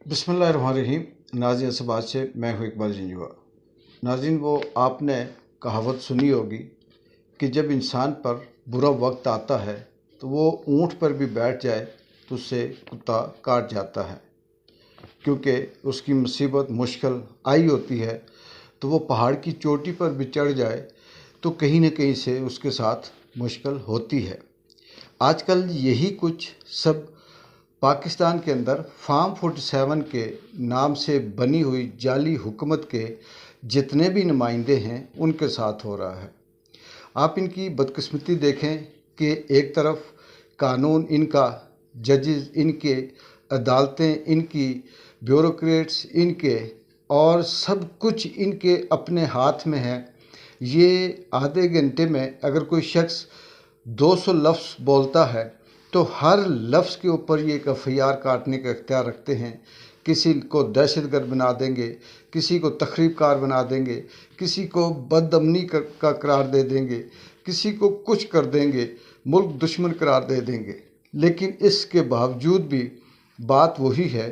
बिस्मिल्लाहिर्रहमानिर्रहीम। नाज़रीन से बात से मैं हूँ इकबाल जंजुआ। नाज़रीन, वो आपने कहावत सुनी होगी कि जब इंसान पर बुरा वक्त आता है तो वो ऊँट पर भी बैठ जाए तो उससे कुत्ता काट जाता है, क्योंकि उसकी मुसीबत मुश्किल आई होती है। तो वो पहाड़ की चोटी पर भी चढ़ जाए तो कहीं न कहीं से उसके साथ मुश्किल होती है। आजकल यही कुछ सब पाकिस्तान के अंदर फार्म 47 के नाम से बनी हुई जाली हुकूमत के जितने भी नुमाइंदे हैं उनके साथ हो रहा है। आप इनकी बदकिस्मती देखें कि एक तरफ कानून इनका, जजेस इनके, अदालतें इनकी, ब्यूरोक्रेट्स इनके, और सब कुछ इनके अपने हाथ में है। ये आधे घंटे में अगर कोई शख्स 200 लफ्ज़ बोलता है तो हर लफ्ज़ के ऊपर ये एक एफआईआर काटने का इख्तियार रखते हैं। किसी को दहशतगर्द बना देंगे, किसी को तखरीबकार बना देंगे, किसी को बदअमनी का करार दे देंगे, किसी को कुछ कर देंगे, मुल्क दुश्मन करार दे देंगे। लेकिन इसके बावजूद भी बात वही है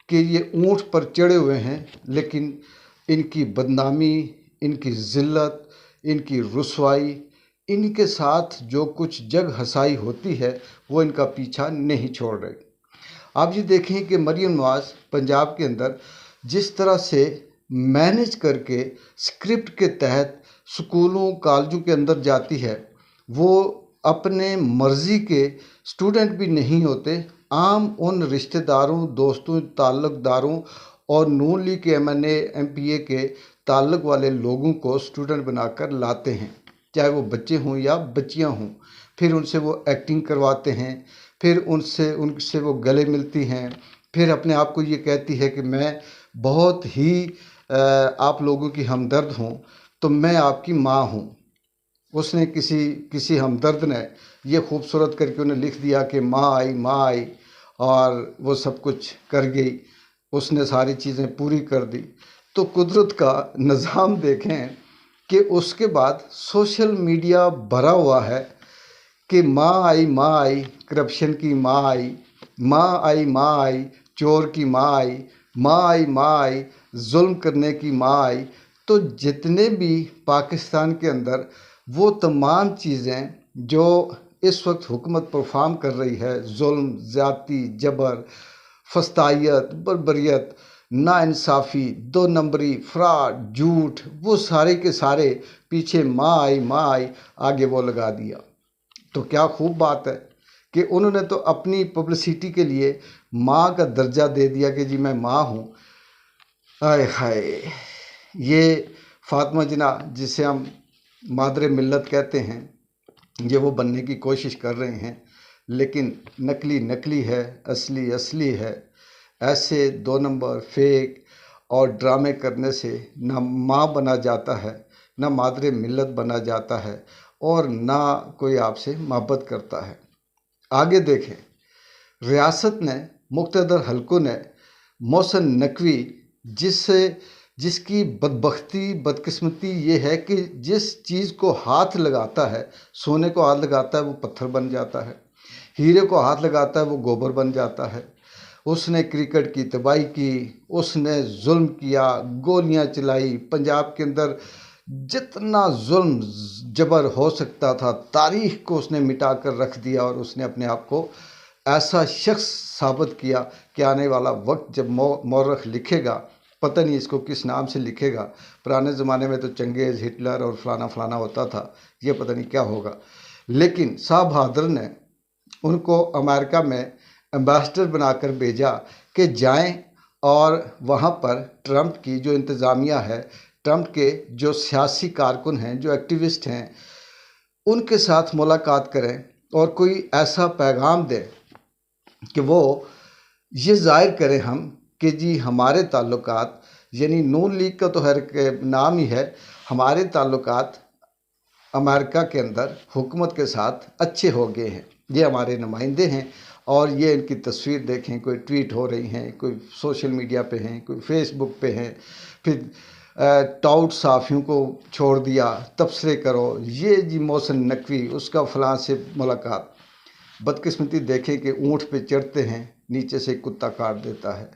कि ये ऊँट पर चढ़े हुए हैं, लेकिन इनकी बदनामी, इनकी ज़िल्लत, इनकी रुसवाई, इनके साथ जो कुछ जग हंसाई होती है वो इनका पीछा नहीं छोड़ रहे। आप ये देखें कि मरियम नवाज़ पंजाब के अंदर जिस तरह से मैनेज करके स्क्रिप्ट के तहत स्कूलों कॉलेजों के अंदर जाती है, वो अपने मर्ज़ी के स्टूडेंट भी नहीं होते, आम उन रिश्तेदारों, दोस्तों, ताल्लुकदारों और नून लीग के एमएनए एमपीए के ताल्लुक वाले लोगों को स्टूडेंट बनाकर लाते हैं, चाहे वो बच्चे हों या बच्चियां हों। फिर उनसे वो एक्टिंग करवाते हैं, फिर उनसे वो गले मिलती हैं, फिर अपने आप को ये कहती है कि मैं बहुत ही आप लोगों की हमदर्द हूँ, तो मैं आपकी माँ हूँ। उसने किसी हमदर्द ने ये खूबसूरत करके उन्हें लिख दिया कि माँ आई, और वो सब कुछ कर गई, उसने सारी चीज़ें पूरी कर दी। तो कुदरत का निज़ाम देखें कि उसके बाद सोशल मीडिया भरा हुआ है कि माँ आई, करप्शन की माँ आई, चोर की माँ आई, जुल्म करने की माँ आई। तो जितने भी पाकिस्तान के अंदर वो तमाम चीज़ें जो इस वक्त हुकूमत परफॉर्म कर रही है, जुल्म, ज़्यादती, जबर, फस्तायत, बर्बरियत, नाइंसाफ़ी, दो नंबरी, फ्रॉड, झूठ, वो सारे के सारे पीछे माँ आई, आगे वो लगा दिया। तो क्या खूब बात है कि उन्होंने तो अपनी पब्लिसिटी के लिए माँ का दर्जा दे दिया कि जी मैं माँ हूँ। आय हाय, ये फातिमा जिन्ना जिसे हम मादरे मिल्लत कहते हैं, ये वो बनने की कोशिश कर रहे हैं, लेकिन नकली नकली है, असली असली है। ऐसे दो नंबर, फेक और ड्रामे करने से ना माँ बना जाता है, ना मादरे मिल्लत बना जाता है, और ना कोई आपसे मोहब्बत करता है। आगे देखें, रियासत ने, मुक़्तदर हलकों ने मोहसिन नकवी, जिसकी बदबख्ती, बदकिस्मती ये है कि जिस चीज़ को हाथ लगाता है, सोने को हाथ लगाता है वो पत्थर बन जाता है, हीरे को हाथ लगाता है वो गोबर बन जाता है। उसने क्रिकेट की तबाही की, उसने जुल्म किया, गोलियां चलाई, पंजाब के अंदर जितना जुल्म जबर हो सकता था तारीख को उसने मिटा कर रख दिया, और उसने अपने आप को ऐसा शख्स साबित किया कि आने वाला वक्त जब मौरख लिखेगा, पता नहीं इसको किस नाम से लिखेगा। पुराने ज़माने में तो चंगेज़, हिटलर और फलाना फलाना होता था, ये पता नहीं क्या होगा। लेकिन शाह बहादुर ने उनको अमेरिका में एम्बेसडर बनाकर भेजा कि जाएं और वहाँ पर ट्रंप की जो इंतज़ामिया है, ट्रंप के जो सियासी कारकुन हैं, जो एक्टिविस्ट हैं, उनके साथ मुलाकात करें और कोई ऐसा पैगाम दें कि वो ये ज़ाहिर करें हम कि जी हमारे ताल्लुकात, यानी नून लीग का तो हर के नाम ही है, हमारे ताल्लुकात अमेरिका के अंदर हुकूमत के साथ अच्छे हो गए हैं, ये हमारे नुमाइंदे हैं। और ये इनकी तस्वीर देखें, कोई ट्वीट हो रही हैं, कोई सोशल मीडिया पे हैं, कोई फेसबुक पे हैं, फिर टाउट साफ़ियों को छोड़ दिया, तबसरे करो, ये जी मोहसिन नकवी, उसका फ़लाँ से मुलाकात। बदकिस्मती देखें कि ऊँट पे चढ़ते हैं, नीचे से कुत्ता काट देता है।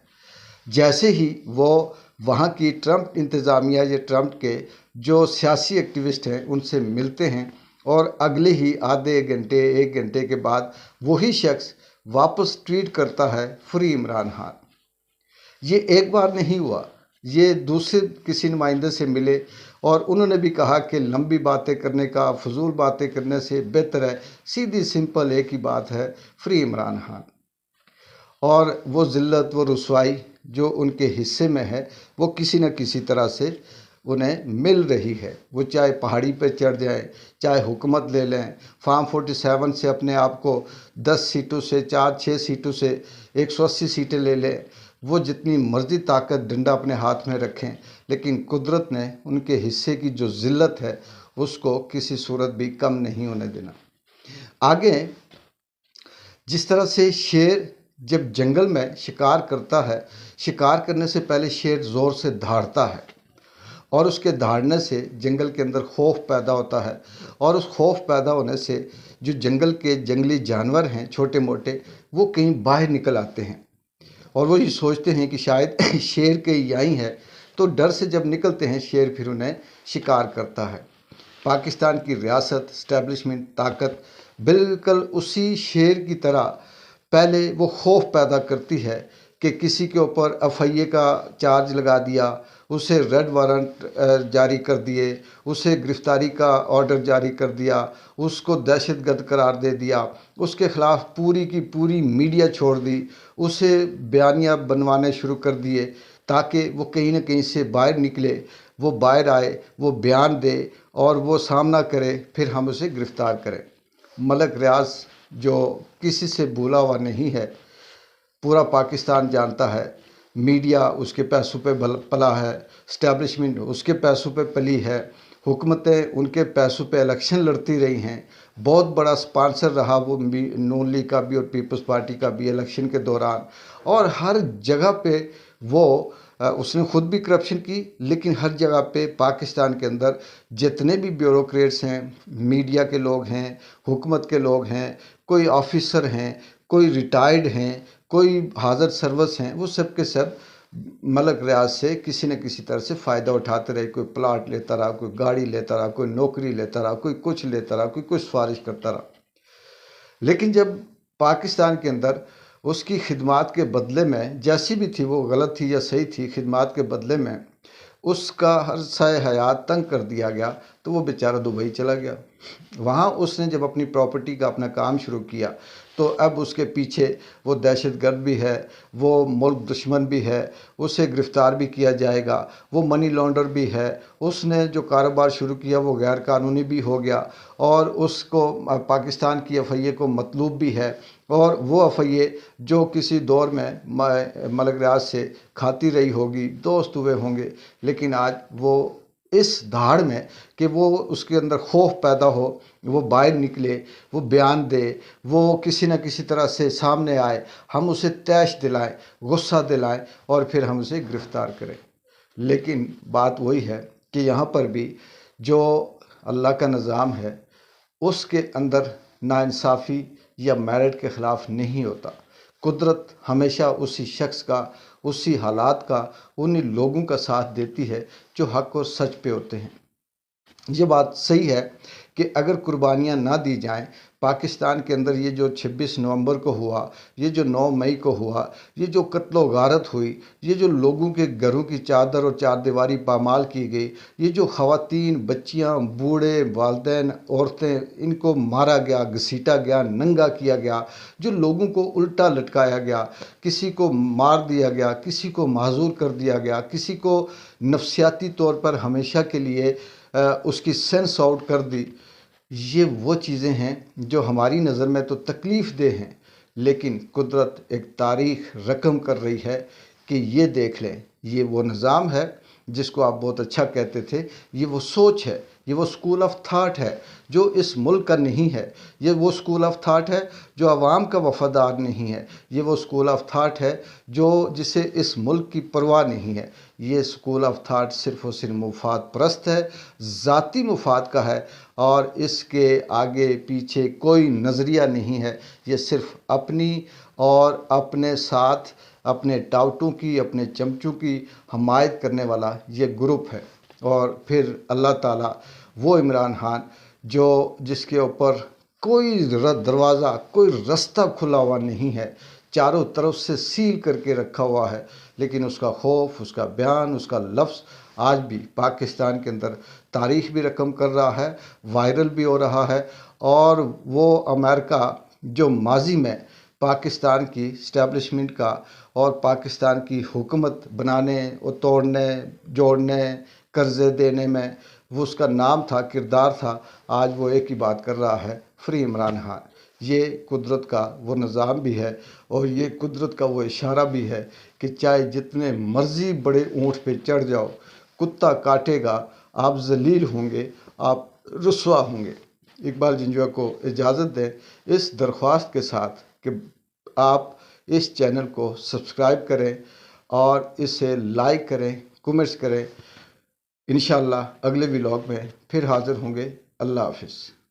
जैसे ही वो वहाँ की ट्रंप इंतज़ामिया या ट्रंप के जो सियासी एक्टिविस्ट हैं उनसे मिलते हैं और अगले ही आधे घंटे 1 घंटे के बाद वही शख्स वापस ट्वीट करता है फ्री इमरान खान। ये एक बार नहीं हुआ, ये दूसरे किसी नुमाइंदे से मिले और उन्होंने भी कहा कि लंबी बातें करने का, फजूल बातें करने से बेहतर है सीधी सिंपल एक ही बात है, फ्री इमरान खान। और वो ज़िल्लत, वो रुसवाई जो उनके हिस्से में है वो किसी न किसी तरह से उन्हें मिल रही है। वो चाहे पहाड़ी पे चढ़ जाएं, चाहे हुकूमत ले लें, फार्म 47 से अपने आप को 10 सीटों से 4-6 सीटों से 180 सीटें ले लें, वो जितनी मर्जी ताकत डंडा अपने हाथ में रखें, लेकिन कुदरत ने उनके हिस्से की जो ज़िल्लत है उसको किसी सूरत भी कम नहीं होने देना। आगे जिस तरह से शेर जब जंगल में शिकार करता है, शिकार करने से पहले शेर ज़ोर से दहाड़ता है और उसके दहाड़ने से जंगल के अंदर खौफ पैदा होता है और उस खौफ पैदा होने से जो जंगल के जंगली जानवर हैं छोटे मोटे वो कहीं बाहर निकल आते हैं और वो ये सोचते हैं कि शायद शेर कहीं यहीं है, तो डर से जब निकलते हैं शेर फिर उन्हें शिकार करता है। पाकिस्तान की रियासत, इस्टेब्लिशमेंट, ताकत बिल्कुल उसी शेर की तरह पहले वो खौफ पैदा करती है कि किसी के ऊपर एफआईए का चार्ज लगा दिया, उसे रेड वारंट जारी कर दिए, उसे गिरफ्तारी का ऑर्डर जारी कर दिया, उसको दहशतगर्द करार दे दिया, उसके ख़िलाफ़ पूरी की पूरी मीडिया छोड़ दी, उसे बयानिया बनवाने शुरू कर दिए ताकि वो कहीं ना कहीं से बाहर निकले, वो बाहर आए, वो बयान दे और वो सामना करे, फिर हम उसे गिरफ़्तार करें। मलक रियाज जो किसी से भूला हुआ नहीं है, पूरा पाकिस्तान जानता है, मीडिया उसके पैसों पे पला है, इस्टेब्लिशमेंट उसके पैसों पे पली है, हुकूमतें उनके पैसों पे इलेक्शन लड़ती रही हैं, बहुत बड़ा स्पॉन्सर रहा वो नून लीग का भी और पीपल्स पार्टी का भी इलेक्शन के दौरान, और हर जगह पे वो उसने ख़ुद भी करप्शन की, लेकिन हर जगह पे पाकिस्तान के अंदर जितने भी ब्यूरोक्रेट्स हैं, मीडिया के लोग हैं, हुकूमत के लोग हैं, कोई ऑफिसर हैं, कोई रिटायर्ड हैं, कोई हाज़र सर्विस हैं, वो सब के सब मलक रियाज से किसी न किसी तरह से फ़ायदा उठाते रहे। कोई प्लाट लेता रहा, कोई गाड़ी लेता रहा, कोई नौकरी लेता रहा, कोई कुछ लेता रहा, कोई कुछ सिफारिश करता रहा। लेकिन जब पाकिस्तान के अंदर उसकी खिदमात के बदले में, जैसी भी थी वो गलत थी या सही थी, खिदमात के बदले में उसका अरसा हयात तंग कर दिया गया, तो वो बेचारा दुबई चला गया। वहाँ उसने जब अपनी प्रॉपर्टी का अपना काम शुरू किया तो अब उसके पीछे वो दहशतगर्द भी है, वो मुल्क दुश्मन भी है, उसे गिरफ़्तार भी किया जाएगा, वो मनी लॉन्डर भी है, उसने जो कारोबार शुरू किया वो गैर कानूनी भी हो गया और उसको पाकिस्तान की एफआईए को मतलूब भी है, और वो एफआईए जो किसी दौर में मलक रियाज से खाती रही होगी, दोस्त हुए होंगे, लेकिन आज वो इस धाड़ में कि वो उसके अंदर खौफ पैदा हो, वो बाहर निकले, वो बयान दे, वो किसी न किसी तरह से सामने आए, हम उसे तैश दिलाएं, गुस्सा दिलाएं और फिर हम उसे गिरफ़्तार करें। लेकिन बात वही है कि यहाँ पर भी जो अल्लाह का निज़ाम है उसके अंदर नाइंसाफ़ी या मेरिट के ख़िलाफ़ नहीं होता। कुदरत हमेशा उसी शख्स का, उसी हालात का, उन्हीं लोगों का साथ देती है जो हक़ और सच पे होते हैं। ये बात सही है कि अगर कुर्बानियाँ ना दी जाएं, पाकिस्तान के अंदर ये जो 26 नवंबर को हुआ, ये जो 9 मई को हुआ, ये जो कत्लो गारत हुई, ये जो लोगों के घरों की चादर और चारदीवारी पामाल की गई, ये जो ख़वातीन, बच्चियाँ, बूढ़े, वालिदैन, औरतें, इनको मारा गया, घसीटा गया, नंगा किया गया, जो लोगों को उल्टा लटकाया गया, किसी को मार दिया गया, किसी को माजूर कर दिया गया, किसी को नफसियाती तौर पर हमेशा के लिए उसकी सेंस आउट कर दी, ये वो चीज़ें हैं जो हमारी नज़र में तो तकलीफ़ देह हैं, लेकिन कुदरत एक तारीख़ रकम कर रही है कि ये देख लें, ये वो निज़ाम है जिसको आप बहुत अच्छा कहते थे, ये वो सोच है, ये वो स्कूल ऑफ थाट है जो इस मुल्क का नहीं है, ये वो स्कूल ऑफ थाट है जो आवाम का वफ़ादार नहीं है, ये वो स्कूल ऑफ थाट है जो जिसे इस मुल्क की परवाह नहीं है। ये स्कूल ऑफ थाट सिर्फ़ और सिर्फ मुफाद परस्त है, ज़ाती मुफाद का है और इसके आगे पीछे कोई नज़रिया नहीं है। ये सिर्फ़ अपनी اور اپنے ساتھ اپنے ٹاؤٹوں کی، اپنے چمچوں کی حمایت کرنے والا یہ گروپ ہے۔ اور پھر اللہ تعالیٰ وہ عمران خان جس کے اوپر کوئی دروازہ، کوئی رستہ کھلا ہوا نہیں ہے، چاروں طرف سے سیل کر کے رکھا ہوا ہے، لیکن اس کا خوف، اس کا بیان، اس کا لفظ آج بھی پاکستان کے اندر تاریخ بھی رقم کر رہا ہے، وائرل بھی ہو رہا ہے۔ اور وہ امریکہ جو ماضی میں پاکستان کی اسٹیبلشمنٹ کا اور پاکستان کی حکومت بنانے اور توڑنے، جوڑنے، قرضے دینے میں وہ اس کا نام تھا، کردار تھا، آج وہ ایک ہی بات کر رہا ہے، فری عمران خان۔ یہ قدرت کا وہ نظام بھی ہے اور یہ قدرت کا وہ اشارہ بھی ہے کہ چاہے جتنے مرضی بڑے اونٹ پہ چڑھ جاؤ، کتا کاٹے گا، آپ ذلیل ہوں گے، آپ رسوا ہوں گے۔ اقبال جنجوعہ کو اجازت دیں اس درخواست کے ساتھ کہ آپ اس چینل کو سبسکرائب کریں اور اسے لائک کریں، کمنٹس کریں۔ انشاءاللہ اگلے ولاگ میں پھر حاضر ہوں گے۔ اللہ حافظ۔